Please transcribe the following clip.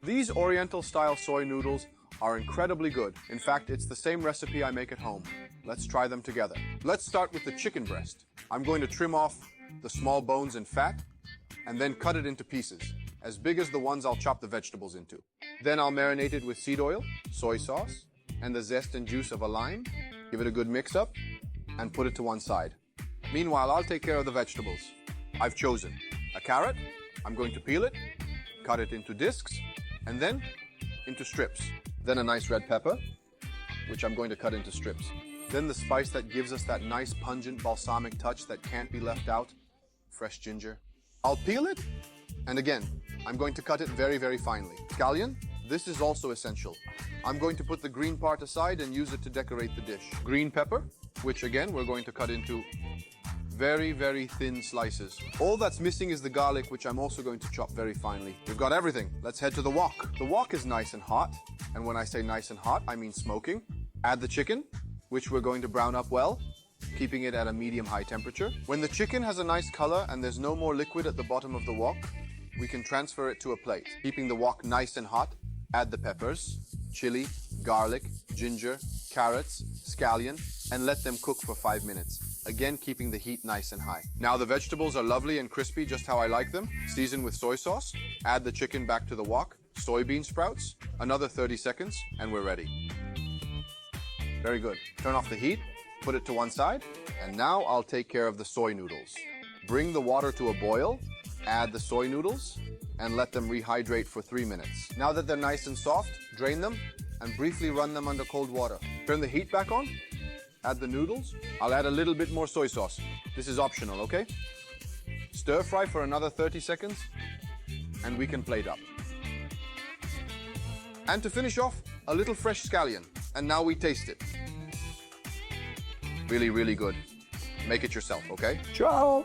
These Oriental-style soy noodles are incredibly good. In fact, it's the same recipe I make at home. Let's try them together. Let's start with the chicken breast. I'm going to trim off the small bones and fat, and then cut it into pieces, as big as the ones I'll chop the vegetables into. Then I'll marinate it with seed oil, soy sauce, and the zest and juice of a lime. Give it a good mix-up, and put it to one side. Meanwhile, I'll take care of the vegetables. I've chosen a carrot. I'm going to peel it, cut it into discs, and then into strips. Then a nice red pepper, which I'm going to cut into strips. Then the spice that gives us that nice pungent balsamic touch that can't be left out, fresh ginger. I'll peel it, and again, I'm going to cut it very, very finely. Scallion, this is also essential. I'm going to put the green part aside and use it to decorate the dish. Green pepper, which again, we're going to cut into very, very thin slices. All that's missing is the garlic, which I'm also going to chop very finely. We've got everything. Let's head to the wok. The wok is nice and hot, and when I say nice and hot, I mean smoking. Add the chicken, which we're going to brown up well, keeping it at a medium-high temperature. When the chicken has a nice color and there's no more liquid at the bottom of the wok, we can transfer it to a plate. Keeping the wok nice and hot, add the peppers, chili, garlic, ginger, carrots, scallion, and let them cook for 5 minutes. Again, keeping the heat nice and high. Now the vegetables are lovely and crispy, just how I like them. Season with soy sauce. Add the chicken back to the wok. Soybean sprouts. Another 30 seconds, and we're ready. Very good. Turn off the heat. Put it to one side. And now I'll take care of the soy noodles. Bring the water to a boil. Add the soy noodles, and let them rehydrate for 3 minutes. Now that they're nice and soft, drain them and briefly run them under cold water. Turn the heat back on. Add the noodles. I'll add a little bit more soy sauce. This is optional, okay? Stir fry for another 30 seconds, and we can plate up. And to finish off, a little fresh scallion. And now we taste it. Really, really good. Make it yourself, okay? Ciao!